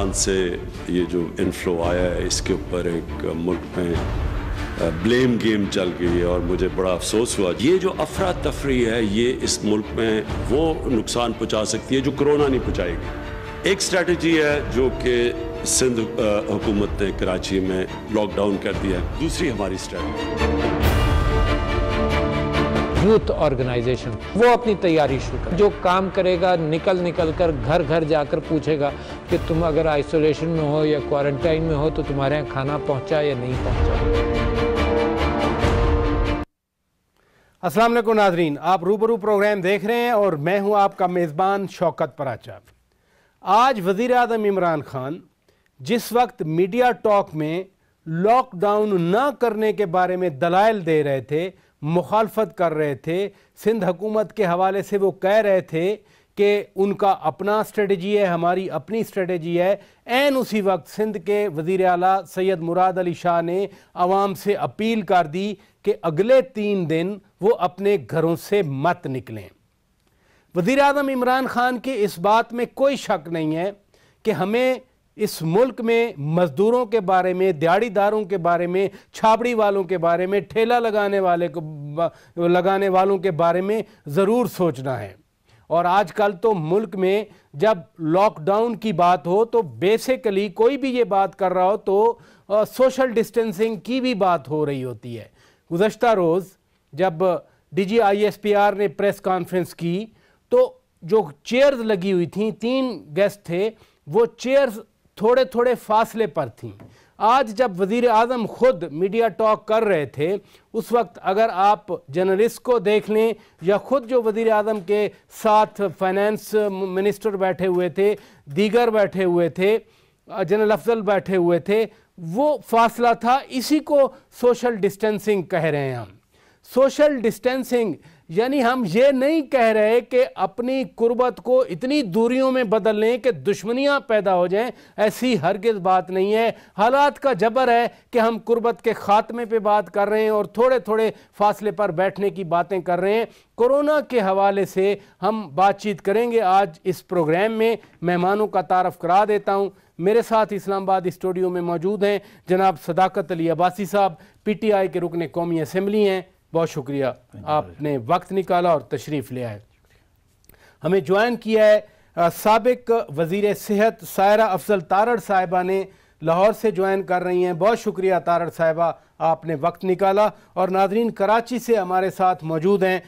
पाकिस्तान से ये जो इनफ्लो आया है इसके ऊपर एक मुल्क में ब्लेम गेम चल गई है और मुझे बड़ा अफसोस हुआ। ये जो अफरा तफरी है ये इस मुल्क में वो नुकसान पहुंचा सकती है जो कोरोना नहीं पहुंचाएगी। एक स्ट्रेटजी है जो कि सिंध हुकूमत ने कराची में लॉकडाउन कर दिया है। दूसरी हमारी स्ट्रेटजी यूथ ऑर्गेनाइजेशन, वो अपनी तैयारी शुरू कर, जो काम करेगा निकल कर घर घर जाकर पूछेगा कि तुम अगर आइसोलेशन में हो या क्वारंटाइन में हो तो तुम्हारे यहाँ खाना पहुंचा या नहीं पहुंचा। अस्सलाम वालेकुम नाज़रीन, आप रूबरू प्रोग्राम देख रहे हैं और मैं हूं आपका मेज़बान शौकत पराचा। आज वज़ीर आज़म इमरान खान जिस वक्त मीडिया टॉक में लॉकडाउन न करने के बारे में दलाइल दे रहे थे, मुखालफत कर रहे थे, सिंध हुकूमत के हवाले से वो कह रहे थे कि उनका अपना स्ट्रेटजी है, हमारी अपनी स्ट्रेटजी है, ऐन उसी वक्त सिंध के वज़ीर आला सैयद मुराद अली शाह ने आवाम से अपील कर दी कि अगले 3 दिन वो अपने घरों से मत निकलें। वज़ीर आज़म इमरान खान के इस बात में कोई शक नहीं है कि हमें इस मुल्क में मज़दूरों के बारे में, दिहाड़ीदारों के बारे में, छाबड़ी वालों के बारे में, ठेला लगाने वालों के बारे में ज़रूर सोचना है। और आजकल तो मुल्क में जब लॉकडाउन की बात हो तो बेसिकली कोई भी ये बात कर रहा हो तो सोशल डिस्टेंसिंग की भी बात हो रही होती है। गुज़श्ता रोज़ जब DGISPR ने प्रेस कॉन्फ्रेंस की तो जो चेयर्स लगी हुई थी, 3 गेस्ट थे, वो चेयर्स थोड़े थोड़े फासले पर थीं। आज जब वज़ीर आज़म ख़ुद मीडिया टॉक कर रहे थे उस वक्त अगर आप जर्नलिस्ट को देख लें या ख़ुद जो वज़ीर आज़म के साथ फाइनेंस मिनिस्टर बैठे हुए थे, दीगर बैठे हुए थे, जनरल अफजल बैठे हुए थे, वो फासला था। इसी को सोशल डिस्टेंसिंग कह रहे हैं हम। सोशल डिस्टेंसिंग यानी हम ये नहीं कह रहे कि अपनी कुर्बत को इतनी दूरियों में बदल लें कि दुश्मनियां पैदा हो जाएं, ऐसी हरगिज़ बात नहीं है। हालात का जबर है कि हम कुर्बत के ख़ात्मे पे बात कर रहे हैं और थोड़े थोड़े फासले पर बैठने की बातें कर रहे हैं। कोरोना के हवाले से हम बातचीत करेंगे आज इस प्रोग्राम में। मेहमानों का तारफ़ करा देता हूँ। मेरे साथ इस्लामाबाद स्टूडियो में मौजूद हैं जनाब सदाकत अली अब्बासी साहब, PTI के रुकन कौमी असम्बली हैं। बहुत शुक्रिया, आपने वक्त निकाला और तशरीफ़ ले आए। हमें ज्वाइन किया है साबिक वज़ीर सेहत सायरा अफजल तारड़ साहिबा ने, लाहौर से ज्वाइन कर रही हैं। बहुत शुक्रिया तारड़ साहिबा, आपने वक्त निकाला। और नाज़रीन कराची से हमारे साथ मौजूद हैं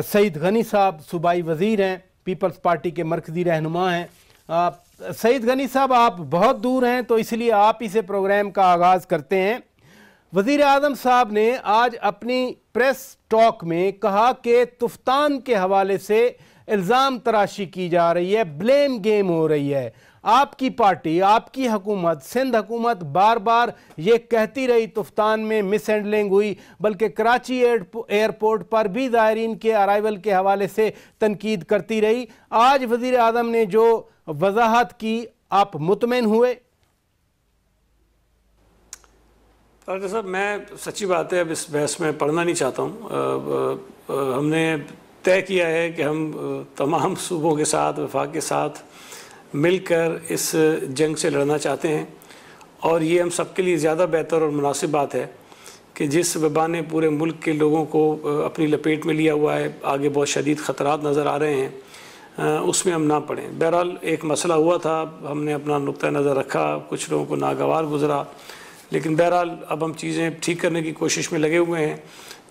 सईद गनी साहब, सूबाई वज़ीर हैं, पीपल्स पार्टी के मरकज़ी रहनुमा हैं। सईद गनी साहब, आप बहुत दूर हैं तो इसलिए आप ही से प्रोग्राम का आगाज़ करते हैं। वज़ीर आज़म साहब ने आज अपनी प्रेस टॉक में कहा कि तुफ्तान के हवाले से इल्ज़ाम तराशी की जा रही है, ब्लेम गेम हो रही है। आपकी पार्टी, आपकी हुकूमत, सिंध हुकूमत बार बार ये कहती रही तुफ्तान में मिस हैंडलिंग हुई, बल्कि कराची एयरपोर्ट पर भी ज़ायरीन के अराइवल के हवाले से तनकीद करती रही। आज वज़ीर आज़म ने जो वजाहत की, आप मुतमईन हुए? डॉक्टर साहब, मैं सच्ची बात है अब इस बहस में पढ़ना नहीं चाहता हूँ। हमने तय किया है कि हम तमाम सूबों के साथ, वफाक के साथ मिलकर इस जंग से लड़ना चाहते हैं और ये हम सब के लिए ज़्यादा बेहतर और मुनासिब बात है कि जिस वबा ने पूरे मुल्क के लोगों को अपनी लपेट में लिया हुआ है, आगे बहुत शदीद ख़तरात नज़र आ रहे हैं, उसमें हम ना पड़ें। बहरहाल एक मसला हुआ था, हमने अपना नुक्ता नज़र रखा, कुछ लोगों को नागवार गुजरा, लेकिन बहरहाल अब हम चीज़ें ठीक करने की कोशिश में लगे हुए हैं।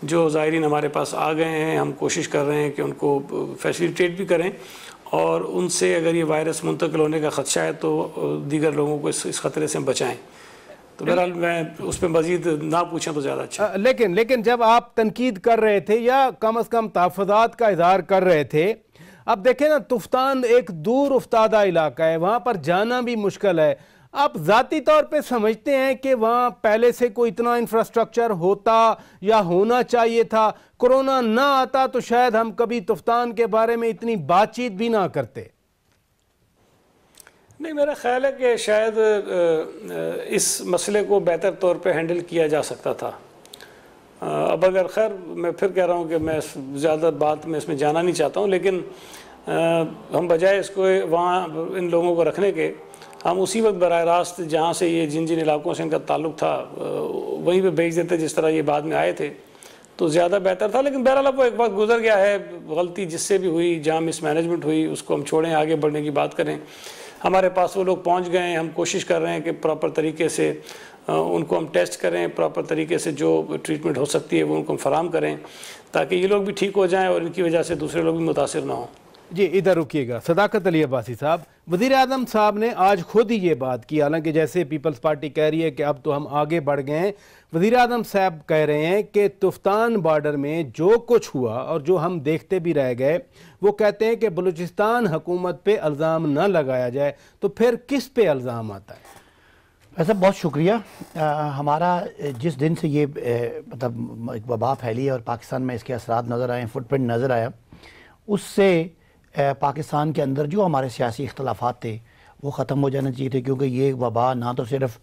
जो ज़ायरीन हमारे पास आ गए हैं, हम कोशिश कर रहे हैं कि उनको फैसिलिटेट भी करें और उनसे अगर ये वायरस मुंतकिल होने का ख़दशा है तो दीगर लोगों को इस ख़तरे से बचाएं। तो बहरहाल मैं उस पर मज़ीद ना पूछें तो ज़्यादा अच्छा। लेकिन जब आप तनकीद कर रहे थे या कम अज़ कम तहफ़्फ़ुज़ात का इज़हार कर रहे थे, अब देखें ना, तुफ्तान एक दूर उफ्तादा इलाका है, वहाँ पर जाना भी मुश्किल है। आप ज़ाती तौर पे समझते हैं कि वहाँ पहले से कोई इतना इंफ्रास्ट्रक्चर होता या होना चाहिए था? कोरोना ना आता तो शायद हम कभी तुफ्तान के बारे में इतनी बातचीत भी ना करते। नहीं, मेरा ख्याल है कि शायद इस मसले को बेहतर तौर पे हैंडल किया जा सकता था। अब अगर खैर मैं फिर कह रहा हूँ कि मैं ज़्यादा बात में इसमें जाना नहीं चाहता हूँ, लेकिन हम बजाय इसको वहाँ इन लोगों को रखने के हम उसी वक्त बराह रास्त जहाँ से ये जिन इलाकों से इनका ताल्लुक़ था वहीं पे भेज देते जिस तरह ये बाद में आए थे, तो ज़्यादा बेहतर था। लेकिन बहरहाल वो एक वक्त गुजर गया है, गलती जिससे भी हुई, जहाँ मिसमैनेजमेंट हुई उसको हम छोड़ें, आगे बढ़ने की बात करें। हमारे पास वो लोग पहुँच गए हैं, हम कोशिश कर रहे हैं कि प्रॉपर तरीके से उनको हम टेस्ट करें, प्रॉपर तरीके से जो ट्रीटमेंट हो सकती है वो उनको हम फराम करें, ताकि ये लोग भी ठीक हो जाएँ और इनकी वजह से दूसरे लोग भी मुतासिर ना हों। जी इधर रुकिएगा। सदाकत अली अब्बासी साहब, वज़ीर आज़म साहब ने आज खुद ही ये बात की, हालांकि जैसे पीपल्स पार्टी कह रही है कि अब तो हम आगे बढ़ गए हैं, वज़ीर आज़म साहब कह रहे हैं कि तुफ्तान बॉर्डर में जो कुछ हुआ और जो हम देखते भी रह गए, वो कहते हैं कि बलूचिस्तान हुकूमत पे इल्ज़ाम न लगाया जाए, तो फिर किस पे इल्ज़ाम आता है? वैसे बहुत शुक्रिया। हमारा जिस दिन से ये मतलब एक वबा फैली है और पाकिस्तान में इसके असरात नज़र आए, फुटप्रिंट नज़र आया, उससे पाकिस्तान के अंदर जो हमारे सियासी इख्तलाफात थे वो ख़त्म हो जाने चाहिए थे, क्योंकि ये वबा ना तो सिर्फ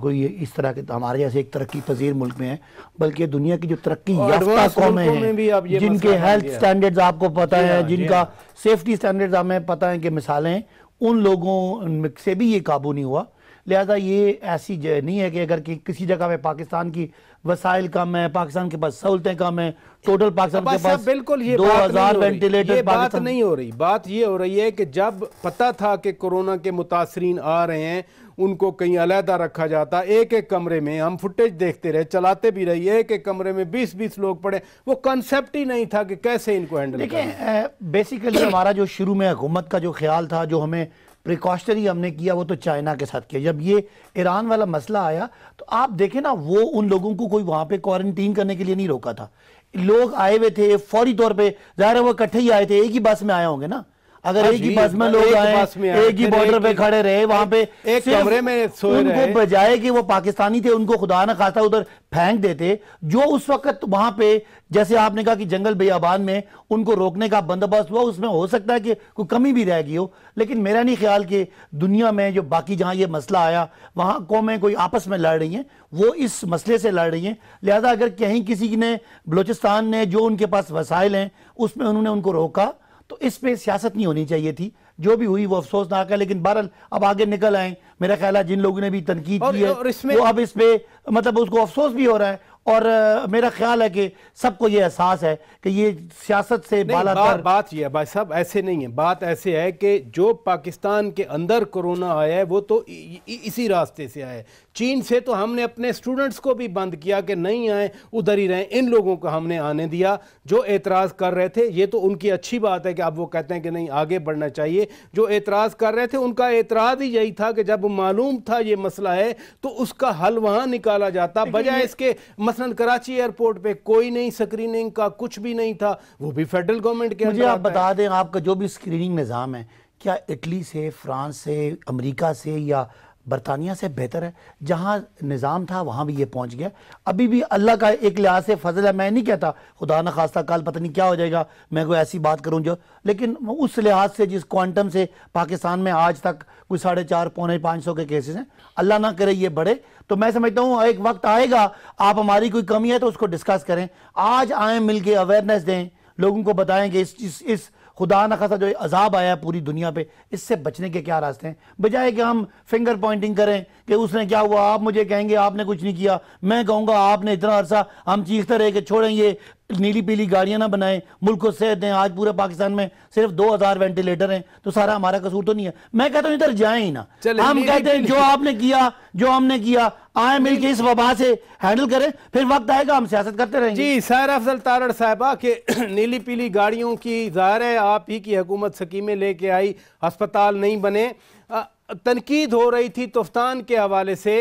कोई इस तरह के हमारे जैसे एक तरक्की पजीर मुल्क में है, बल्कि दुनिया की जो तरक्की याफ्ता कौमें हैं, जिनके हेल्थ स्टैंडर्ड्स आपको पता है, जिनका सेफ्टी स्टैंडर्ड्स हमें पता है कि मिसालें, उन लोगों से भी ये काबू नहीं हुआ। लिहाजा ये ऐसी नहीं है कि अगर कि किसी जगह पे पाकिस्तान की वसाइल कम है, पाकिस्तान के पास सहूलतें कम है, टोटल पाकिस्तान के पास बिल्कुल ये 2000 वेंटिलेटर, बात नहीं हो रही। बात ये हो रही है कि जब पता था कि कोरोना के मुतासरीन आ रहे हैं, उनको कहीं अलहदा रखा जाता, एक एक कमरे में, हम फुटेज देखते रहे, चलाते भी रहिए, एक एक कमरे में 20-20 लोग पड़े, वो कंसेप्ट ही नहीं था कि कैसे इनको हैंडल करें। देखिए बेसिकली हमारा जो शुरू में हुकूमत का जो ख्याल था, जो हमें प्रिकॉशनरी हमने किया, वो तो चाइना के साथ किया। जब ये ईरान वाला मसला आया तो आप देखें ना, वो उन लोगों को कोई वहाँ पे क्वारंटीन करने के लिए नहीं रोका था। लोग आए हुए थे फौरी तौर पे, ज़ाहिर है वो इकट्ठे ही आए थे, एक ही बस में आए होंगे ना। अगर एक ही बस में लोग आए, एक ही बॉर्डर पे खड़े रहे, वहां पे एक कमरे में सोए रहे, उनको बजाय कि वो पाकिस्तानी थे उनको खुदा न खास्ता उधर फेंक देते, जो उस वक्त वहां पे जैसे आपने कहा कि जंगल बियाबान में उनको रोकने का बंदोबस्त हुआ, उसमें हो सकता है कि कोई कमी भी रह गई हो। लेकिन मेरा नहीं ख्याल कि दुनिया में जो बाकी जहां ये मसला आया वहां कौमें कोई आपस में लड़ रही हैं, वो इस मसले से लड़ रही हैं। लिहाजा अगर कहीं किसी ने, बलूचिस्तान ने जो उनके पास वसाइल हैं उसमें उन्होंने उनको रोका, तो इस पे सियासत नहीं होनी चाहिए थी। जो भी हुई वो अफसोसनाक है, लेकिन बहरहाल अब आगे निकल आए। मेरा ख्याल है जिन लोगों ने भी तनकीद की है वो अब इस पे मतलब उसको अफसोस भी हो रहा है, और मेरा ख्याल है कि सबको ये एहसास है कि ये सियासत से बालातर बात ये है भाई साहब, ऐसे नहीं है। बात ऐसे है कि जो पाकिस्तान के अंदर कोरोना आया है वो तो इसी रास्ते से आया है। चीन से तो हमने अपने स्टूडेंट्स को भी बंद किया कि नहीं आए, उधर ही रहें। इन लोगों को हमने आने दिया जो एतराज़ कर रहे थे। ये तो उनकी अच्छी बात है कि अब वो कहते हैं कि नहीं आगे बढ़ना चाहिए। जो एतराज़ कर रहे थे उनका एतराज़ ही यही था कि जब मालूम था ये मसला है तो उसका हल वहाँ निकाला जाता, बजाय इसके मसलन कराची एयरपोर्ट पे कोई नहीं, स्क्रीनिंग का कुछ भी नहीं था, वो भी फेडरल गवर्नमेंट के। मुझे आप बता दें, आपका जो भी स्क्रीनिंग निज़ाम है क्या इटली से, फ्रांस से, अमेरिका से या बरतानिया से बेहतर है? जहाँ निज़ाम था वहाँ भी ये पहुँच गया। अभी भी अल्लाह का एक लिहाज से फजल है। मैं नहीं कहता खुदा न खास्ता कल पता नहीं क्या हो जाएगा, मैं कोई ऐसी बात करूँ जो, लेकिन उस लिहाज से जिस क्वांटम से पाकिस्तान में आज तक कोई 450-500 के केसेस हैं, अल्लाह ना करे ये बढ़े, तो मैं समझता हूँ एक वक्त आएगा, आप हमारी कोई कमी है तो उसको डिस्कस करें। आज आए मिल के अवेयरनेस दें, लोगों को बताएं कि इस खुदा न खासा जो अजाब आया है पूरी दुनिया पे, इससे बचने के क्या रास्ते हैं, बजाय कि हम फिंगर पॉइंटिंग करें कि उसने क्या हुआ, आप मुझे कहेंगे आपने कुछ नहीं किया, मैं कहूँगा आपने इतना अरसा, हम चीखते रहे कि छोड़ें ये नीली पीली गाड़ियां ना बनाएं, मुल्क को सेहत दें। आज पूरे पाकिस्तान में सिर्फ 2000 वेंटिलेटर हैं, तो सारा हमारा कसूर तो नहीं है। मैं कहता हूँ इधर जाएं ही ना, हम कहते हैं जो आपने किया, जो हमने किया, आए मिलके इस वबा से हैंडल करें, फिर वक्त आएगा हम सियासत करते रहेंगे। जी सायरा अफजल तारड़ साहिबा के नीली पीली गाड़ियों की ज़ाहिर है आप ही की हुकूमत स्कीमें लेके आई, अस्पताल नहीं बने, तनकीद हो रही थी तुफ्तान के हवाले से।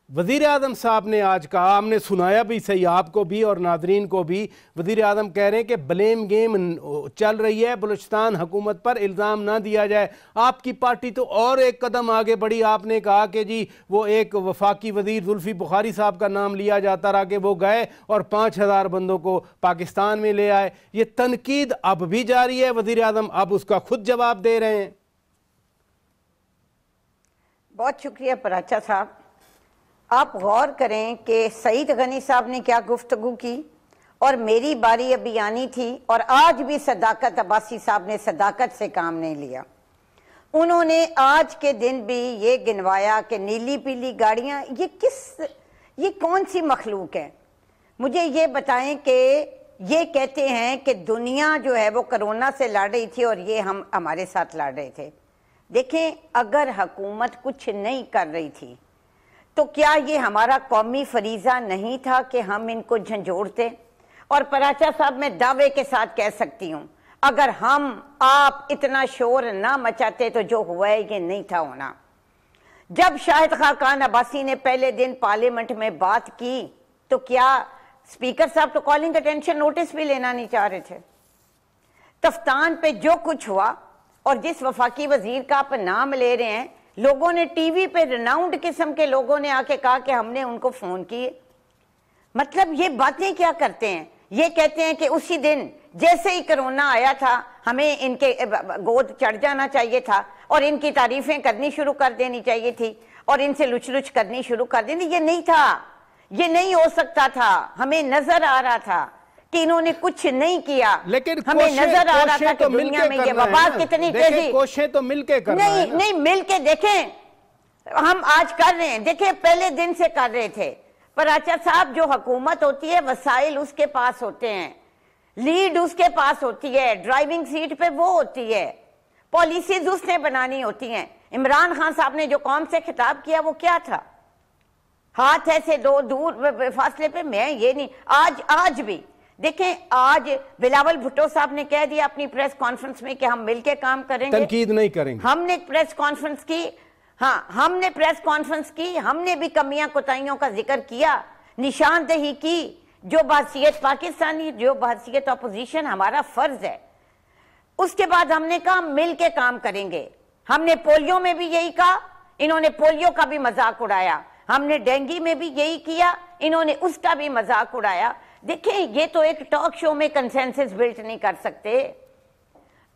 वज़ीर आज़म साहब ने आज कहा, हमने सुनाया भी सही आपको भी और नादरीन को भी, वज़ीर आज़म कह रहे हैं कि ब्लेम गेम चल रही है, बलूचिस्तान हुकूमत पर इल्ज़ाम ना दिया जाए। आपकी पार्टी तो और एक कदम आगे बढ़ी, आपने कहा कि जी वो एक वफाकी वज़ीर जुल्फ़ी बुखारी साहब का नाम लिया जाता रहा कि वो गए और 5000 बंदों को पाकिस्तान में ले आए। ये तनकीद अब भी जारी है, वज़ीर आज़म अब उसका खुद जवाब दे रहे हैं। बहुत शुक्रिया पराचा साहब। आप गौर करें कि सईद गनी साहब ने क्या गुफ्तगू की और मेरी बारी अभी आनी थी, और आज भी सदाकत अब्बासी साहब ने सदाकत से काम नहीं लिया। उन्होंने आज के दिन भी ये गिनवाया कि नीली पीली गाड़ियां, ये कौन सी मखलूक है? मुझे ये बताएं कि ये कहते हैं कि दुनिया जो है वो कोरोना से लड़ रही थी और ये हम हमारे साथ लड़ रहे थे। देखें, अगर हुकूमत कुछ नहीं कर रही थी तो क्या ये हमारा कौमी फरीज़ा नहीं था कि हम इनको झंझोड़ते? और पराचा साहब, मैं दावे के साथ कह सकती हूँ, अगर आप इतना शोर ना मचाते तो जो हुआ है ये नहीं था होना। जब शाहिद खान अब्बासी ने पहले दिन पार्लियामेंट में बात की तो क्या स्पीकर साहब तो कॉलिंग अटेंशन नोटिस भी लेना नहीं चाह रहे थे? तफ्तान पे जो कुछ हुआ और जिस वफाकी वजीर का आप नाम ले रहे हैं, लोगों ने टीवी पे रिनाउंड किस्म के लोगों ने आके कहा कि हमने उनको फोन किए। मतलब ये बातें क्या करते हैं? ये कहते हैं कि उसी दिन जैसे ही कोरोना आया था हमें इनके गोद चढ़ जाना चाहिए था और इनकी तारीफें करनी शुरू कर देनी चाहिए थी और इनसे लुच लुच करनी शुरू कर देनी। ये नहीं था, ये नहीं हो सकता था। हमें नजर आ रहा था कि इन्होंने कुछ नहीं किया, लेकिन हमें नजर आ रहा था कि दुनिया में ये वबा कितनी तेजी। कोशिश तो मिलके करना है ना? नहीं, मिलके देखें, हम आज कर रहे हैं। देखें, पहले दिन से कर रहे थे। पर आचार्य साहब, जो हुकूमत होती है वसाइल उसके पास होते हैं, लीड उसके पास होती है, ड्राइविंग सीट पे वो होती है, पॉलिसीज उसने बनानी होती हैं। इमरान खान साहब ने जो कौम से खिताब किया वो क्या था? हाथ ऐसे दो दूर फासले पे। मैं ये नहीं, आज भी देखें, आज बिलावल भुट्टो साहब ने कह दिया अपनी प्रेस कॉन्फ्रेंस में कि हम मिलके काम करेंगे, तनकीद नहीं करेंगे। हमने प्रेस कॉन्फ्रेंस की, हाँ हमने प्रेस कॉन्फ्रेंस की, हमने भी कमियां कोताहियों का जिक्र किया, निशानदेही की। जो बहसीयत पाकिस्तानी, जो बहसीयत अपोजिशन हमारा फर्ज है। उसके बाद हमने कहा मिल के काम करेंगे। हमने पोलियो में भी यही कहा, इन्होंने पोलियो का भी मजाक उड़ाया। हमने डेंगू में भी यही किया, इन्होंने उसका भी मजाक उड़ाया। देखें, ये तो एक टॉक शो में कंसेंसस बिल्ट नहीं कर सकते।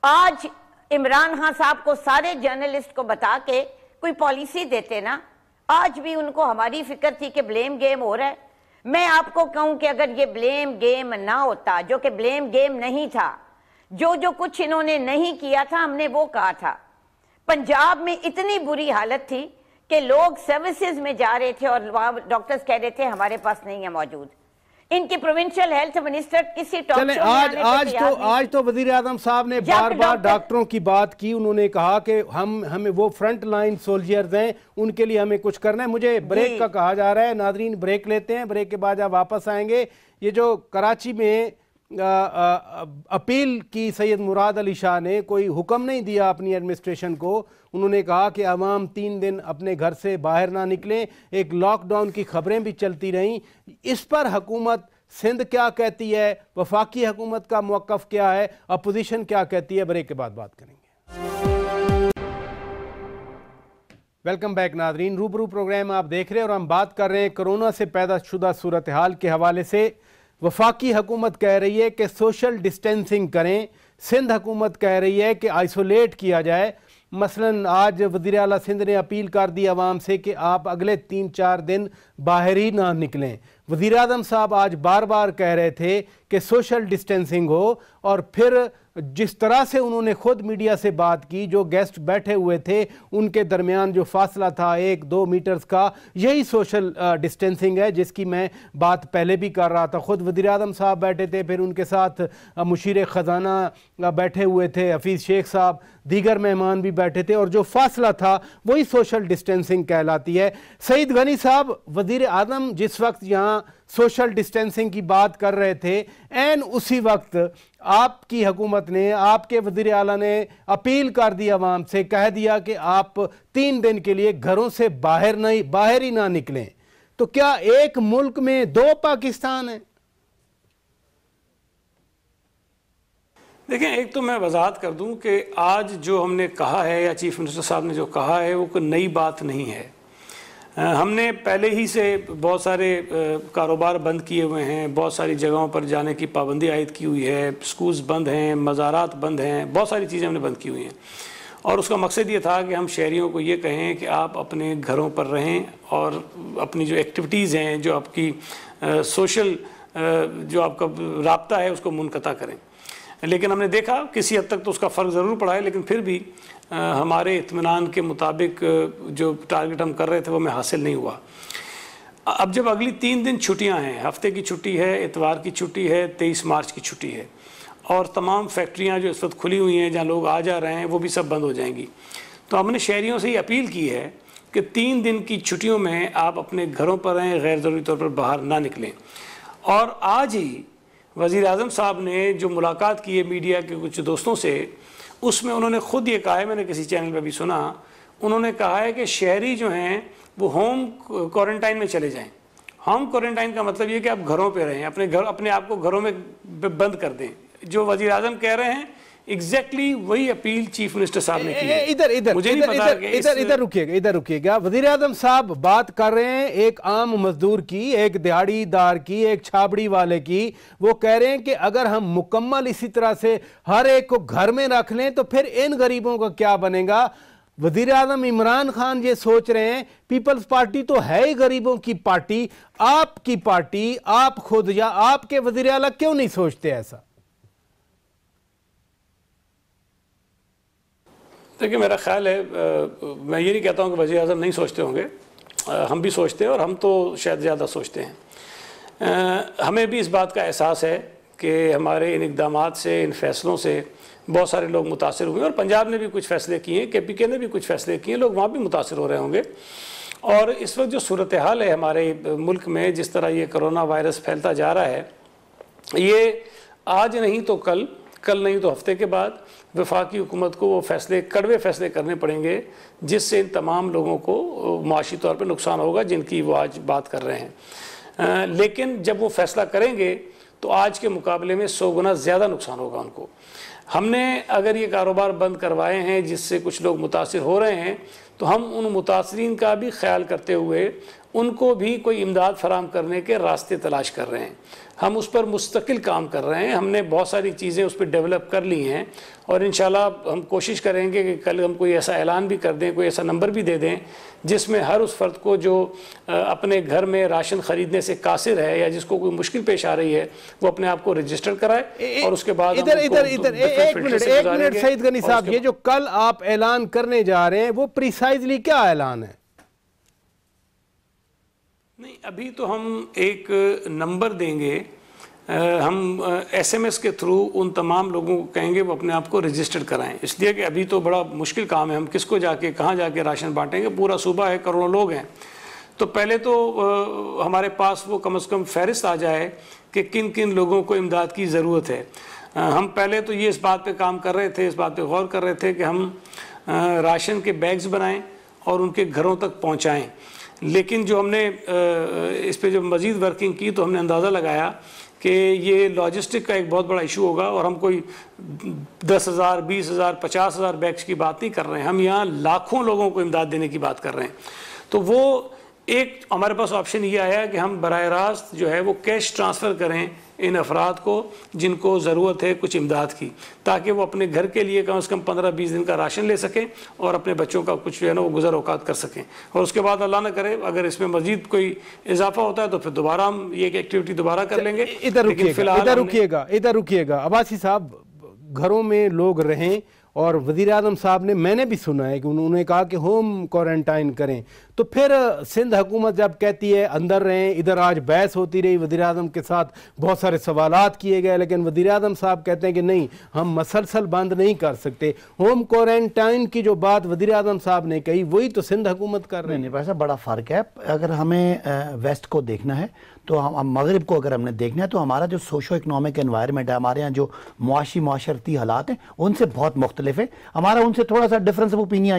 आज इमरान खान साहब को सारे जर्नलिस्ट को बता के कोई पॉलिसी देते ना। आज भी उनको हमारी फिक्र थी कि ब्लेम गेम हो रहा है। मैं आपको कहूं कि अगर ये ब्लेम गेम ना होता, जो कि ब्लेम गेम नहीं था, जो कुछ इन्होंने नहीं किया था, हमने वो कहा था। पंजाब में इतनी बुरी हालत थी कि लोग सर्विसेज में जा रहे थे और वहां डॉक्टर्स कह रहे थे हमारे पास नहीं है मौजूद। इनके प्रोविंशियल हेल्थ मिनिस्टर किसी टॉक शो में आज तो वजीर आजम साहब ने बार डॉक्टरों की बात की। उन्होंने कहा कि हमें वो फ्रंट लाइन सोल्जर्स हैं, उनके लिए हमें कुछ करना है। मुझे ब्रेक का कहा जा रहा है, नादरीन ब्रेक लेते हैं, ब्रेक के बाद आप वापस आएंगे। ये जो कराची में अपील की सैयद मुराद अली शाह ने, कोई हुक्म नहीं दिया अपनी एडमिनिस्ट्रेशन को। उन्होंने कहा कि अवाम 3 दिन अपने घर से बाहर ना निकलें। एक लॉकडाउन की खबरें भी चलती रहीं। इस पर हुकूमत सिंध क्या कहती है, वफाकी हुकूमत का मौक़िफ़ क्या है, अपोजिशन क्या कहती है, ब्रेक के बाद बात करेंगे। वेलकम बैक नादरीन, रूबरू प्रोग्राम आप देख रहे हैं और हम बात कर रहे हैं कोरोना से पैदा शुदा सूरत हाल के हवाले से। वफाकी हुकूमत कह रही है कि सोशल डिस्टेंसिंग करें, सिंध हुकूमत कह रही है कि आइसोलेट किया जाए। मसलन आज वज़ीर आला सिंध ने अपील कर दी आवाम से कि आप अगले 3-4 दिन बाहर ही ना निकलें। वज़ीर आज़म साहब आज बार बार कह रहे थे कि सोशल डिस्टेंसिंग हो, और फिर जिस तरह से उन्होंने ख़ुद मीडिया से बात की, जो गेस्ट बैठे हुए थे उनके दरमियान जो फासला था 1-2 मीटर्स का, यही सोशल डिस्टेंसिंग है जिसकी मैं बात पहले भी कर रहा था। ख़ुद वज़ीर आज़म साहब बैठे थे, फिर उनके साथ मुशीर ख़जाना बैठे हुए थे, हफीज़ शेख साहब, दीगर मेहमान भी बैठे थे, और जो फासला था वही सोशल डिस्टेंसिंग कहलाती है। सईद गनी साहब, वज़ीर आज़म जिस वक्त यहाँ सोशल डिस्टेंसिंग की बात कर रहे थे, एन उसी वक्त आपकी हुकूमत ने, आपके वज़ीर आला ने अपील कर दी आवाम से, कह दिया कि आप 3 दिन के लिए घरों से बाहर ही ना निकलें। तो क्या एक मुल्क में 2 पाकिस्तान है? देखें, एक तो मैं वजाहत कर दूं कि आज जो हमने कहा है या चीफ मिनिस्टर साहब ने जो कहा है वो कोई नई बात नहीं है। हमने पहले ही से बहुत सारे कारोबार बंद किए हुए हैं, बहुत सारी जगहों पर जाने की पाबंदी आयद की हुई है, स्कूल्स बंद हैं, मज़ारात बंद हैं, बहुत सारी चीज़ें हमने बंद की हुई हैं। और उसका मकसद ये था कि हम शहरियों को ये कहें कि आप अपने घरों पर रहें और अपनी जो एक्टिविटीज़ हैं, जो आपकी सोशल जो आपका राब्ता है, उसको मुनक़ता करें। लेकिन हमने देखा किसी हद तक तो उसका फ़र्क ज़रूर पड़ा है, लेकिन फिर भी हमारे इत्मीनान के मुताबिक जो टारगेट हम कर रहे थे वो हमें हासिल नहीं हुआ। अब जब अगली 3 दिन छुट्टियां हैं, हफ्ते की छुट्टी है, इतवार की छुट्टी है, 23 मार्च की छुट्टी है, और तमाम फैक्ट्रियां जो इस वक्त खुली हुई हैं जहां लोग आ जा रहे हैं वो भी सब बंद हो जाएंगी। तो हमने शहरियों से ये अपील की है कि 3 दिन की छुट्टियों में आप अपने घरों पर रहें, गैर ज़रूरी तौर पर बाहर ना निकलें। और आज ही वज़ीर आज़म साहब ने जो मुलाकात की है मीडिया के कुछ दोस्तों से, उसमें उन्होंने ख़ुद ये कहा है, मैंने किसी चैनल पर भी सुना, उन्होंने कहा है कि शहरी जो हैं वो होम क्वारंटाइन में चले जाएं। होम क्वारंटाइन का मतलब ये कि आप घरों पे रहें, अपने आप को घरों में बंद कर दें। जो वज़ीर आज़म कह रहे हैं एग्जैक्टली वही अपील चीफ मिनिस्टर साहब ने की है। इधर रुकिएगा। वज़ीर आज़म साहब बात कर रहे हैं एक आम मजदूर की, एक दिहाड़ीदार की, एक छाबड़ी वाले की। वो कह रहे हैं कि अगर हम मुकम्मल इसी तरह से हर एक को घर में रख लें तो फिर इन गरीबों का क्या बनेगा। वज़ीर आज़म इमरान खान ये सोच रहे हैं, पीपल्स पार्टी तो है ही गरीबों की पार्टी, आपकी पार्टी, आप खुद या आपके वज़ीर आला क्यों नहीं सोचते ऐसा? देखिए, मेरा ख्याल है, मैं ये नहीं कहता हूँ कि वज़ीर आज़म नहीं सोचते होंगे, हम भी सोचते हैं और हम तो शायद ज़्यादा सोचते हैं। हमें भी इस बात का एहसास है कि हमारे इन इक़दामात से, इन फ़ैसलों से बहुत सारे लोग मुतासिर हुए, और पंजाब ने भी कुछ फ़ैसले किए, KPK ने भी कुछ फ़ैसले किए, लोग वहाँ भी मुतासिर हो रहे होंगे। और इस वक्त जो सूरत हाल है हमारे मुल्क में, जिस तरह ये कोरोना वायरस फैलता जा रहा है, ये आज नहीं तो कल नहीं तो हफ्ते के बाद वफाकी हुकूमत को वो फैसले, कड़वे फैसले करने पड़ेंगे, जिससे इन तमाम लोगों को माशी तौर पर नुकसान होगा जिनकी वो आज बात कर रहे हैं। लेकिन जब वो फैसला करेंगे तो आज के मुकाबले में 100 गुना ज़्यादा नुकसान होगा उनको। हमने अगर ये कारोबार बंद करवाए हैं जिससे कुछ लोग मुतासिर हो रहे हैं, तो हम उन मुतासरीन का भी ख्याल करते हुए उनको भी कोई इमदाद फराम करने के रास्ते तलाश कर रहे हैं। हम उस पर मुस्तकिल काम कर रहे हैं, हमने बहुत सारी चीज़ें उस पर डेवलप कर ली हैं, और इंशाल्लाह हम कोशिश करेंगे कि कल हम कोई ऐसा ऐलान भी कर दें, कोई ऐसा नंबर भी दे दें जिसमें हर उस फ़र्द को जो अपने घर में राशन ख़रीदने से कासिर है या जिसको कोई मुश्किल पेश आ रही है, वो अपने आप को रजिस्टर कराए। और उसके बाद इधर एक मिनट सईद गनी साहब, ये जो कल आप ऐलान करने जा रहे हैं वो प्रिसाइजली क्या ऐलान है? नहीं, अभी तो हम एक नंबर देंगे, हम SMS के थ्रू उन तमाम लोगों को कहेंगे वो अपने आप को रजिस्टर्ड कराएं, इसलिए कि अभी तो बड़ा मुश्किल काम है, हम किसको जाके कहाँ जाके राशन बांटेंगे, पूरा सूबा है, करोड़ों लोग हैं। तो पहले तो हमारे पास वो कम से कम फहरिस्त आ जाए कि किन किन लोगों को इमदाद की ज़रूरत है। हम पहले तो ये इस बात पे काम कर रहे थे, इस बात पे गौर कर रहे थे कि हम राशन के बैग्स बनाएं और उनके घरों तक पहुंचाएं। लेकिन जो हमने इस पे जो मज़ीद वर्किंग की तो हमने अंदाज़ा लगाया कि ये लॉजिस्टिक का एक बहुत बड़ा इशू होगा, और हम कोई 10,000, 20,000, 50,000 बैग्स की बात नहीं कर रहे हैं, हम यहाँ लाखों लोगों को इमदाद देने की बात कर रहे हैं। तो वो एक हमारे पास ऑप्शन ये आया कि हम बराह रास्त जो है वो कैश ट्रांसफ़र करें इन अफराद को जिनको ज़रूरत है कुछ इमदाद की, ताकि वो अपने घर के लिए कम से कम 15-20 दिन का राशन ले सकें और अपने बच्चों का कुछ जो है ना वो गुज़र औकात कर सकें। और उसके बाद अल्लाह न करे अगर इसमें मज़ीद कोई इजाफा होता है तो फिर दोबारा हम ये एक्टिविटी दोबारा कर लेंगे। इधर रुकिएगा अब्बासी साहब, घरों में लोग रहें, और वज़ीर आज़म साहब ने, मैंने भी सुना है कि उन्होंने कहा कि होम क्वारंटाइन करें, तो फिर सिंध हुकूमत जब कहती है अंदर रहें, इधर आज बहस होती रही, वज़ीर आज़म के साथ बहुत सारे सवालात किए गए, लेकिन वज़ीर आज़म साहब कहते हैं कि नहीं, हम मसलसल बंद नहीं कर सकते। होम क्वारंटाइन की जो बात वज़ीर आज़म साहब ने कही वही तो सिंध हुकूमत कर रहे हैं। नहीं, वैसा बड़ा फ़र्क है। अगर हमें वेस्ट को देखना है तो हम मगरिब को अगर हमने देखना है तो हमारा जो सोशो इकनॉमिक एनवायरनमेंट है, हमारे यहाँ जो माशरती हालात हैं उनसे बहुत मुख्तलिफ है। हमारा उनसे थोड़ा सा डिफरेंस ऑफ ओपिनियन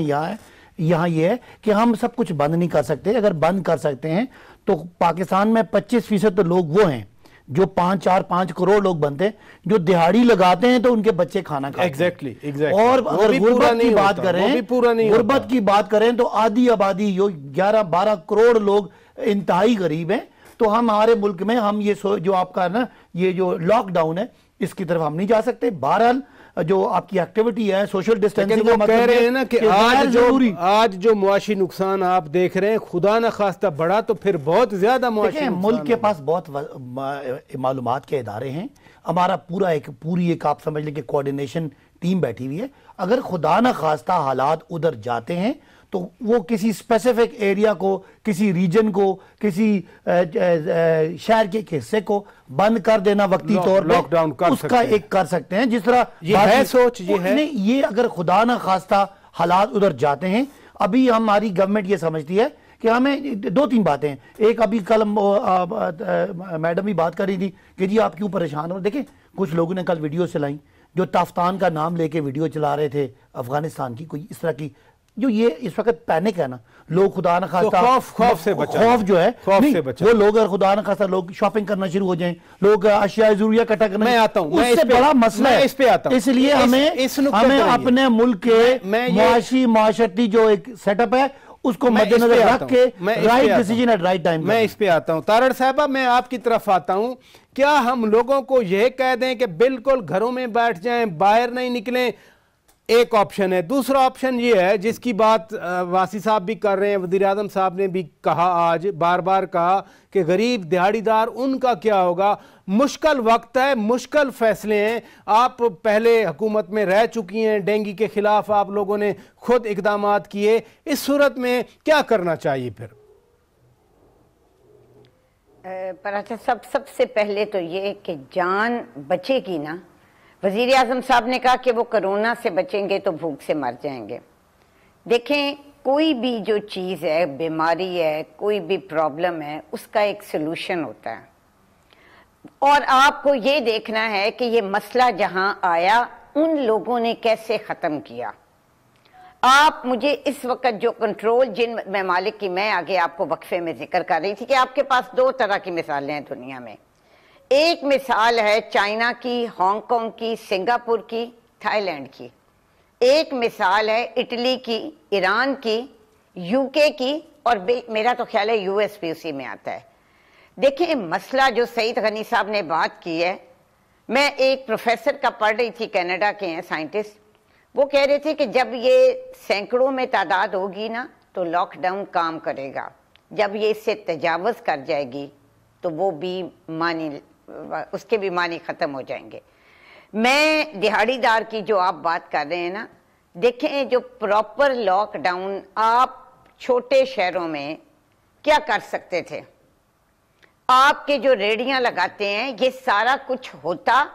यहाँ ये है कि हम सब कुछ बंद नहीं कर सकते। अगर बंद कर सकते हैं तो पाकिस्तान में 25% तो लोग वो हैं जो 5 करोड़ लोग बनते हैं जो दिहाड़ी लगाते हैं तो उनके बच्चे खाना खाते हैं। एग्जैक्टली। और अगर गुर्बत की बात करें, गुर्बत की बात करें तो आधी आबादी जो 11-12 करोड़ लोग इंतहाई गरीब हैं। तो हम हमारे मुल्क में हम ये जो आपका ना ये जो लॉकडाउन है इसकी तरफ हम नहीं जा सकते। बहरहाल जो आपकी एक्टिविटी है, सोशल डिस्टेंसिंग वो कह रहे हैं ना कि आज जो मुआशी नुकसान आप देख रहे हैं, खुदा न खास्ता बड़ा तो फिर बहुत ज्यादा मुआशी मुल्क के पास बहुत मालूमात के इदारे हैं, हमारा पूरी एक आप समझ लें कि कोऑर्डिनेशन टीम बैठी हुई है। अगर खुदा न खास्ता हालात उधर जाते हैं तो वो किसी स्पेसिफिक एरिया को, किसी रीजन को, किसी शहर के हिस्से को बंद कर देना वक्ती तौर पे, लॉकडाउन उसका एक कर सकते हैं। जिस तरह ये है सोच, ये है ये अगर खुदा न खास्ता हालात उधर जाते हैं, अभी हमारी गवर्नमेंट ये समझती है कि हमें 2-3 बातें हैं। एक अभी कल मैडम भी बात कर रही थी कि जी आप क्यों परेशान हो। देखिए कुछ लोगों ने कल वीडियो चलाई जो ताफ्तान का नाम लेके वीडियो चला रहे थे अफगानिस्तान की, कोई इस तरह की, जो ये इस वक्त पैनिक है ना, लोग खुदा न खास्ता खौफ से बचा, खौफ जो है से बचा। वो लोग अगर खुदा न खास्ता लोग शॉपिंग करना शुरू हो जाएं, लोग अशिया जरूरिया इकट्ठा करना, मैं आता हूं, उससे बड़ा मसला है। इस पे आता हूं, इसलिए हमें अपने मुल्क के मुआशी माशरती जो एक सेटअप है उसको मद्देनजर रख के right decision at right time. मैं इस पे आता हूं। तारड़ साहबा, मैं आपकी तरफ आता हूं। क्या हम लोगों को यह कह दें कि बिल्कुल घरों में बैठ जाएं, बाहर नहीं निकलें? एक ऑप्शन है। दूसरा ऑप्शन ये है जिसकी बात वासी साहब भी कर रहे हैं, वज़ीर आज़म साहब ने भी कहा, आज बार बार कहा कि गरीब दिहाड़ीदार उनका क्या होगा। मुश्किल वक्त है, मुश्किल फैसले हैं। आप पहले हुकूमत में रह चुकी हैं, डेंगू के खिलाफ आप लोगों ने खुद इकदाम किए। इस सूरत में क्या करना चाहिए फिर? पर अच्छा, सबसे पहले तो ये कि जान बचेगी ना। वज़ीर आज़म साहब ने कहा कि वो कोरोना से बचेंगे तो भूख से मर जाएंगे। देखें, कोई भी जो चीज़ है, बीमारी है, कोई भी प्रॉब्लम है, उसका एक सलूशन होता है और आपको ये देखना है कि ये मसला जहां आया उन लोगों ने कैसे ख़त्म किया। आप मुझे इस वक्त जो कंट्रोल जिन ममालिक की मैं आगे आपको वक्फे में जिक्र कर रही थी कि आपके पास 2 तरह की मिसालें हैं दुनिया में। एक मिसाल है चाइना की, हांगकांग की, सिंगापुर की, थाईलैंड की। एक मिसाल है इटली की, ईरान की, यूके की और मेरा तो ख्याल है यूएस भी उसी में आता है। देखिए, मसला जो सईद गनी साहब ने बात की है, मैं एक प्रोफेसर का पढ़ रही थी, कनाडा के हैं साइंटिस्ट, वो कह रहे थे कि जब ये सैकड़ों में तादाद होगी ना तो लॉकडाउन काम करेगा, जब ये इससे तजावज़ कर जाएगी तो वो भी उसके भी मानी ख़त्म हो जाएंगे। मैं दिहाड़ीदार की जो आप बात कर रहे हैं ना, देखें जो प्रॉपर लॉकडाउन आप छोटे शहरों में क्या कर सकते थे। आपके जो रेडियां लगाते हैं, ये सारा कुछ होता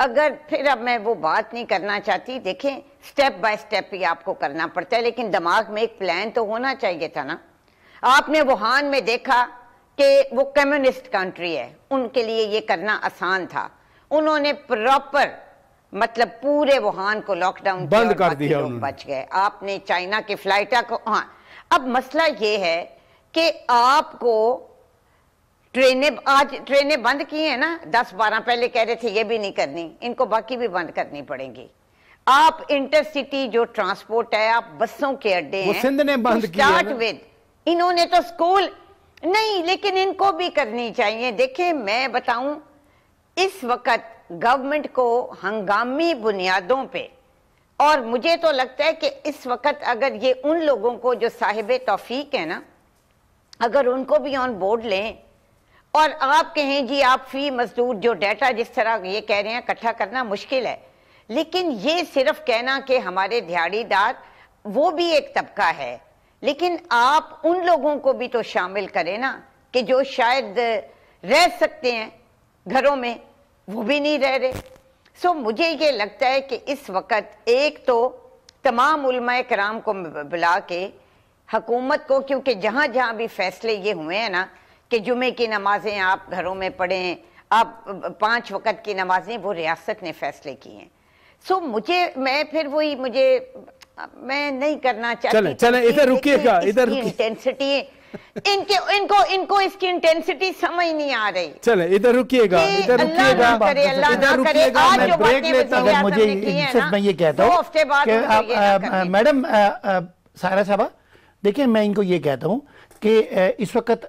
अगर, फिर अब मैं वो बात नहीं करना चाहती। देखें, स्टेप बाय स्टेप ही आपको करना पड़ता है, लेकिन दिमाग में एक प्लान तो होना चाहिए था ना। आपने वुहान में देखा कि वो कम्युनिस्ट कंट्री है, उनके लिए ये करना आसान था। उन्होंने प्रॉपर मतलब पूरे वुहान को लॉकडाउन बंद कर दिया, लोग बच गए। आपने चाइना की फ्लाइटा को, हाँ, अब मसला ये है कि आपको ट्रेनें बंद की हैं ना, 10-12 पहले कह रहे थे ये भी नहीं करनी, इनको बाकी भी बंद करनी पड़ेगी। आप इंटरसिटी जो ट्रांसपोर्ट है, आप बसों के अड्डे हैं, सिंध ने बंद स्टार्ट विद, इन्होंने तो स्कूल नहीं, लेकिन इनको भी करनी चाहिए। देखिए, मैं बताऊं, इस वक्त गवर्नमेंट को हंगामी बुनियादों पे, और मुझे तो लगता है कि इस वक्त अगर ये उन लोगों को जो साहिब तौफीक है ना, अगर उनको भी ऑन बोर्ड लें और आप कहें जी आप फी मजदूर जो डाटा जिस तरह ये कह रहे हैं इकट्ठा करना मुश्किल है, लेकिन ये सिर्फ कहना कि हमारे दिहाड़ीदार, वो भी एक तबका है, लेकिन आप उन लोगों को भी तो शामिल करें ना कि जो शायद रह सकते हैं घरों में, वो भी नहीं रह रहे। सो मुझे ये लगता है कि इस वक्त एक तो तमाम उलमाए कराम को बुला के हुकूमत को, क्योंकि जहाँ जहाँ भी फैसले ये हुए हैं ना कि जुमे की नमाजें आप घरों में पढ़ें, आप 5 वक्त की नमाजें, वो रियासत ने फैसले किए हैं। सो मैं नहीं करना चाहती। चले इधर रुकिएगा, इधर इंटेंसिटी इनको इसकी इंटेंसिटी समझ नहीं आ रही। चले इधर रुकिएगा, इधर रुकिएगा, मैं ब्रेक लेता हूं। मुझे मैं ये कहता हूं कि मैडम सायरा साहबा, देखिए मैं इनको ये कहता हूं कि इस वक्त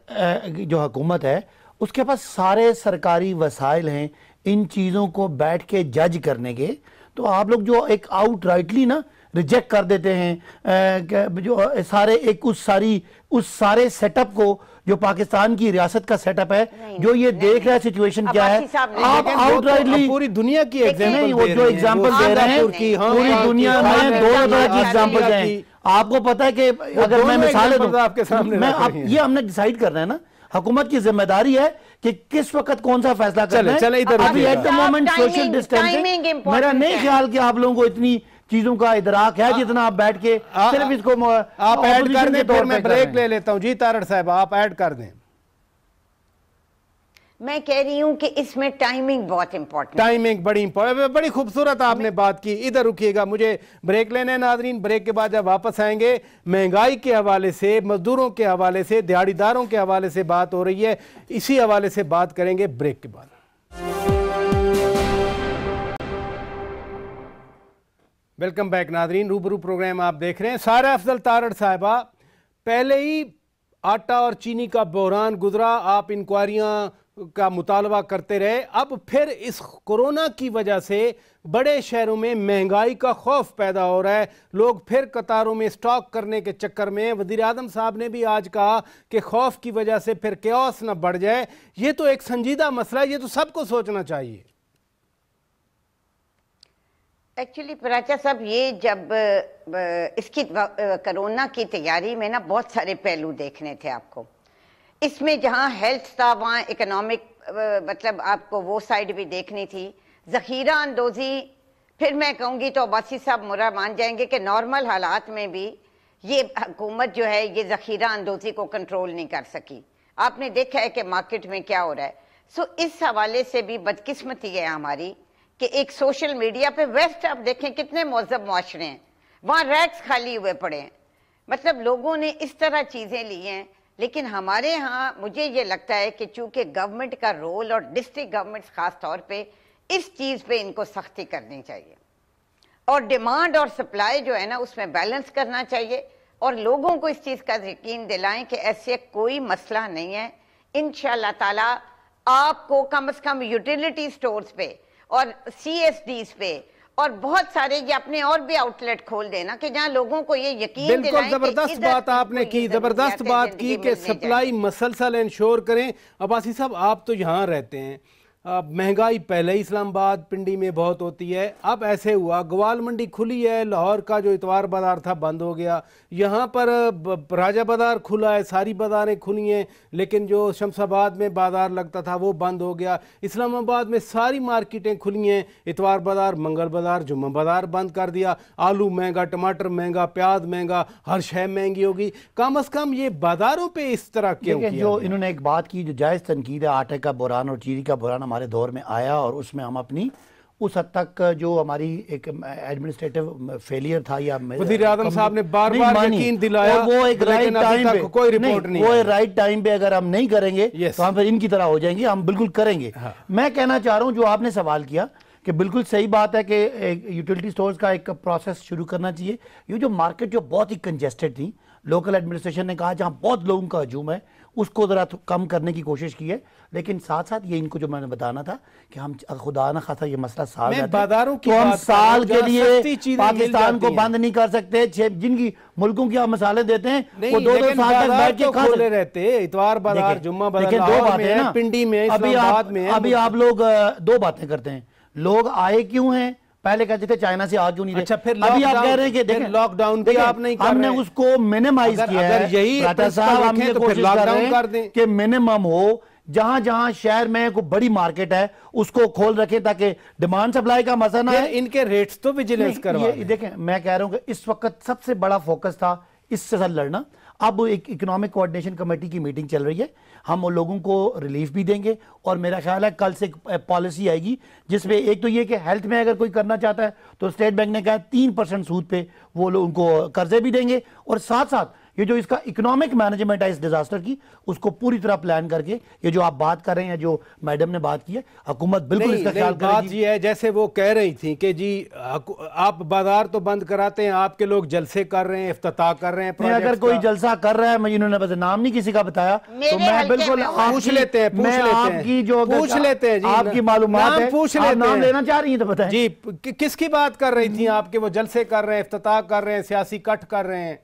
जो हुकूमत है उसके पास सारे सरकारी वसाइल हैं इन चीज़ों को बैठ के जज करने के, तो आप लोग जो एक आउटराइटली ना रिजेक्ट कर देते हैं जो सारे एक उस सारे सेटअप को जो पाकिस्तान की रियासत का सेटअप है, जो ये देख रहा है सिचुएशन क्या है, आप आउटराइटली पूरी दुनिया की नहीं, वो जो एग्जांपल दे रहे हैं पूरी दुनिया में दो तरह की एग्जांपल हैं। आपको पता है कि अगर मैं मिसाल दूं आपके सामने, ये हमने डिसाइड करना है ना, हुकूमत की जिम्मेदारी है कि किस वक्त कौन सा फैसला करना है। अभी at the moment social distancing, मेरा नहीं ख्याल कि आप लोगों को इतनी चीजों का इदराक है जितना आप बैठ के सिर्फ इसको आप ऐड कर दें, फिर मैं ब्रेक ले लेता हूं। जी तारड़ साहब, आप ऐड कर दें। मैं कह रही हूं कि इसमें टाइमिंग बहुत इंपॉर्टेंट, टाइमिंग बड़ी इंपॉर्टेंट, बड़ी खूबसूरत आपने बात की। इधर रुकिएगा, मुझे ब्रेक लेने नाज़रीन। ब्रेक के बाद जब वापस आएंगे, महंगाई के हवाले से, मजदूरों के हवाले से, दिहाड़ीदारों के हवाले से बात हो रही है, इसी हवाले से बात करेंगे ब्रेक के बाद। वेलकम बैक नाज़रीन, रूबरू प्रोग्राम आप देख रहे हैं। सारा अफजल तारड़ साहिबा, पहले ही आटा और चीनी का बहरान गुजरा, आप इंक्वायरियां का मुतालबा करते रहे, अब फिर इस कोरोना की वजह से बड़े शहरों में महंगाई का खौफ पैदा हो रहा है। लोग फिर कतारों में स्टॉक करने के चक्कर में, वज़ीर आज़म साहब ने भी आज कहा कि खौफ की वजह से फिर क्योस न बढ़ जाए। ये तो एक संजीदा मसला है, ये तो सबको सोचना चाहिए। एक्चुअली पराचा साहब, ये जब इसकी कोरोना की तैयारी में ना बहुत सारे पहलू देखने थे आपको। इसमें जहाँ हेल्थ था वहाँ इकोनॉमिक मतलब आपको वो साइड भी देखनी थी, ज़ख़ीरा अंदोज़ी। फिर मैं कहूँगी तो अब्बासी साहब मुरा मान जाएंगे कि नॉर्मल हालात में भी ये हुकूमत जो है ये ज़ख़ीरा अंदोज़ी को कंट्रोल नहीं कर सकी। आपने देखा है कि मार्केट में क्या हो रहा है। सो इस हवाले से भी बदकिस्मती है हमारी कि एक सोशल मीडिया पे वेस्ट आप देखें कितने मौजब मुआशरे हैं, वहाँ रैक्स खाली हुए पड़े हैं। मतलब लोगों ने इस तरह चीज़ें ली हैं। लेकिन हमारे यहाँ मुझे ये लगता है कि चूँकि गवर्नमेंट का रोल और डिस्ट्रिक्ट गवर्नमेंट्स ख़ास तौर पे इस चीज़ पे इनको सख्ती करनी चाहिए और डिमांड और सप्लाई जो है ना उसमें बैलेंस करना चाहिए और लोगों को इस चीज़ का यकीन दिलाएं कि ऐसे कोई मसला नहीं है। इंशाअल्लाह ताला आपको कम से कम यूटिलिटी स्टोर्स पे और CSDs पे और बहुत सारे ये अपने और भी आउटलेट खोल देना कि जहां लोगों को ये यकीन दिलाएं। बिल्कुल जबरदस्त बात आपने की, जबरदस्त बात की कि सप्लाई मसलसल इंश्योर करें। अब्बासी साहब, आप तो यहाँ रहते हैं, महंगाई पहले ही इस्लामाबाद पिंडी में बहुत होती है, अब ऐसे हुआ ग्वाल मंडी खुली है, लाहौर का जो इतवार बाजार था बंद हो गया, यहाँ पर राजा बाजार खुला है, सारी बाजारें खुली हैं, लेकिन जो शमशाबाद में बाजार लगता था वो बंद हो गया। इस्लामाबाद में सारी मार्केटें खुली हैं, इतवार बाजार, मंगल बाजार, जुम्मा बाजार बंद कर दिया। आलू महंगा, टमाटर महंगा, प्याज महंगा, हर शय महंगी होगी। कम अज़ कम ये बाजारों पर इस तरह क्यों किया? जो इन्होंने एक बात की जो जायज़ तनकीद है, आटे का बुरान और चीनी का बुरान हमारे दौर में आया और उसमें हम अपनी उस हद तक जो हमारी एक एडमिनिस्ट्रेटिव फेलियर था या वज़ीर आज़म साहब ने बार-बार यकीन दिलाया, वो एक राइट टाइम पे कोई रिपोर्ट नहीं, वो राइट टाइम पे अगर हम नहीं करेंगे तो हम फिर इनकी तरह हो जाएंगे। हम बिल्कुल करेंगे। मैं कहना चाह रहा हूँ जो आपने सवाल किया कि बिल्कुल सही बात है कि यूटिलिटी स्टोर्स का एक प्रोसेस शुरू करना चाहिए। ये जो मार्केट जो बहुत ही कंजेस्टेड थी, लोकल एडमिनिस्ट्रेशन ने कहा जहाँ बहुत लोगों का हजूम है उसको ज़रा कम करने की कोशिश की है, लेकिन साथ साथ ये इनको जो मैंने बताना था कि हम खुदा न खासा ये मसला साल बाजारों की तो हम साल के लिए पाकिस्तान को बंद नहीं कर सकते। जिनकी मुल्कों की आप मसाले देते हैं वो 2-2 साल तक बैठ के खोले रहते, इतवार बाजार, जुम्मा बाजार, दो बातें हैं, पिंडी में, इस्लामाबाद में। अभी आप लोग दो बातें करते हैं, लोग आए क्यों हैं, पहले कहते थे चाइना से आ क्यों नहीं रहे। अच्छा, फिर अभी आप कह रहे हैं कि देखिए लॉकडाउन भी आप नहीं कर रहे, हमने उसको मिनिमाइज किया है। अगर यही साहब हम ये कोशिश कर रहे हैं कि मिनिमम हो, जहां जहां शहर में कोई बड़ी मार्केट है उसको खोल रखे ताकि डिमांड सप्लाई का मसला ना है। इनके रेट्स तो विजिलेंस करवा देखें, मैं कह रहा हूं कि इस वक्त सबसे बड़ा फोकस था इससे साथ लड़ना। अब एक इकोनॉमिक कोऑर्डिनेशन कमेटी की मीटिंग चल रही है, हम उन लोगों को रिलीफ भी देंगे और मेरा ख्याल है कल से पॉलिसी आएगी जिसमें एक तो ये कि हेल्थ में अगर कोई करना चाहता है तो स्टेट बैंक ने कहा 3% सूद पे वो लोग उनको कर्जे भी देंगे और साथ साथ ये जो इसका इकोनॉमिक मैनेजमेंट है इस डिजास्टर की, उसको पूरी तरह प्लान करके, ये जो आप बात कर रहे हैं, जो मैडम ने बात की है, हुकूमत बिल्कुल इसका ख्याल करेगी। बात ये है जैसे वो कह रही थी कि जी आप बाजार तो बंद कराते हैं, आपके लोग जलसे कर रहे हैं, इफ्तिताह कर रहे हैं। अगर कोई जलसा कर रहा है, मैं इन्होंने बस नाम नहीं किसी का बताया, तो मैं बिल्कुल पूछ लेते हैं, आपकी जो पूछ लेते हैं जी, आपकी मालूमात है, पूछ लेते नाम लेना चाह रही है तो बताएं जी, किसकी बात कर रही थी आपके? वो जलसे कर रहे हैं, इफ्तिताह कर रहे हैं, सियासी कट कर रहे हैं।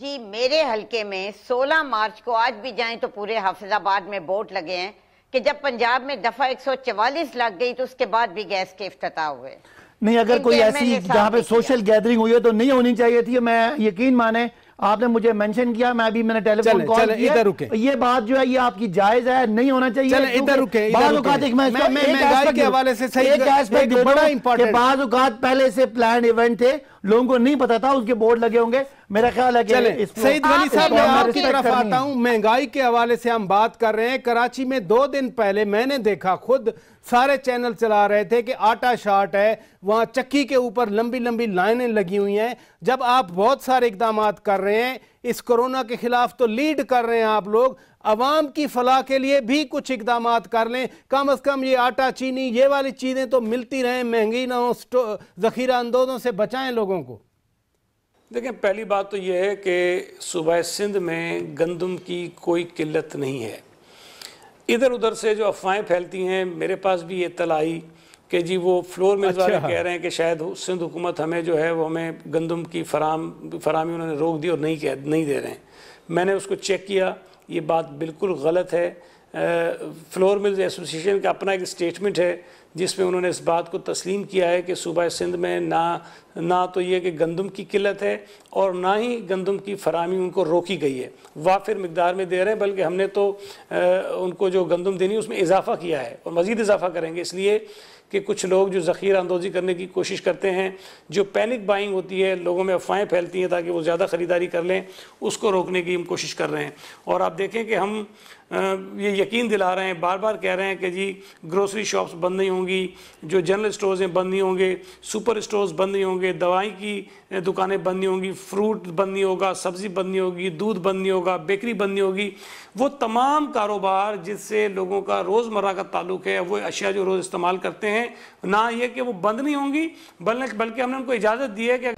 जी मेरे हलके में 16 मार्च को आज भी जाएं तो पूरे हाफिजाबाद में बोर्ड लगे हैं कि जब पंजाब में दफा 144 लग गई तो उसके बाद भी गैस के इफ्तिताह हुए। नहीं, अगर कोई ऐसी जहां पे सोशल गैदरिंग हुई है तो नहीं होनी चाहिए थी। मैं यकीन माने, आपने मुझे मेंशन किया, मैंने टेलीफोन कॉल किया, इधर रुके। ये बात जो है ये आपकी जायज है, नहीं होना चाहिए। चले इधर रुके, महंगाई के हवाले से सही एक बड़ा इंपॉर्टेंट, बाज़ औक़ात पहले से प्लान इवेंट थे, लोगों को नहीं पता था, उसके बोर्ड लगे होंगे। मेरा ख्याल है कि सईद वली साहब मैं आपकी तरफ आता हूं। महंगाई के हवाले से हम बात कर रहे हैं। कराची में 2 दिन पहले मैंने देखा, खुद सारे चैनल चला रहे थे कि आटा शार्ट है, वहां चक्की के ऊपर लंबी लंबी लाइनें लगी हुई हैं। जब आप बहुत सारे इकदाम कर रहे हैं इस कोरोना के खिलाफ, तो लीड कर रहे हैं आप लोग, अवाम की फलाह के लिए भी कुछ इकदाम कर लें। कम अज कम ये आटा, चीनी, ये वाली चीजें तो मिलती रहें, महंगी ना हो, जखीरा अंदोजों से बचाएं लोगों को। देखें, पहली बात तो यह है कि सूबा सिंध में गंदम की कोई किल्लत नहीं है। इधर उधर से जो अफवाहें फैलती हैं, मेरे पास भी ये इत्तला आई कि जी वो फ्लोर मिल्स वाले कह रहे हैं कि शायद सिंध हुकूमत हमें जो है वो हमें गंदम की फरामी उन्होंने रोक दी और नहीं दे रहे हैं। मैंने उसको चेक किया, ये बात बिल्कुल गलत है। फ्लोर मिल्स एसोसिएशन का अपना एक स्टेटमेंट है जिसमें उन्होंने इस बात को तस्लीम किया है कि सूबा सिंध में ना तो ये कि गंदम की किल्लत है और ना ही गंदम की फरामी उनको रोकी गई है, वाफिर मिकदार में दे रहे हैं, बल्कि हमने तो उनको जो गंदम देनी है उसमें इजाफा किया है और मज़ीद इजाफा करेंगे। इसलिए कि कुछ लोग जो ज़ख़ीरा अंदोज़ी करने की कोशिश करते हैं, जो पैनिक बाइंग होती है, लोगों में अफवाहें फैलती हैं ताकि वो ज़्यादा ख़रीदारी कर लें, उसको रोकने की हम कोशिश कर रहे हैं। और आप देखें कि हम ये यकीन दिला रहे हैं, बार बार कह रहे हैं कि जी ग्रोसरी शॉप्स बंद नहीं होंगी, जो जनरल स्टोर्स हैं बंद नहीं होंगे, सुपर स्टोर्स बंद नहीं होंगे, दवाई की दुकानें बंद नहीं होंगी, फ्रूट बंद नहीं होगा, सब्ज़ी बंद नहीं होगी, दूध बंद नहीं होगा, बेकरी बंद नहीं होगी। वो तमाम कारोबार जिससे लोगों का रोज़मर्रा का ताल्लुक़ है, वो अशिया जो रोज़ इस्तेमाल करते हैं, ना ये कि वो बंद नहीं होंगी, बल्कि हमने उनको इजाज़त दी है कि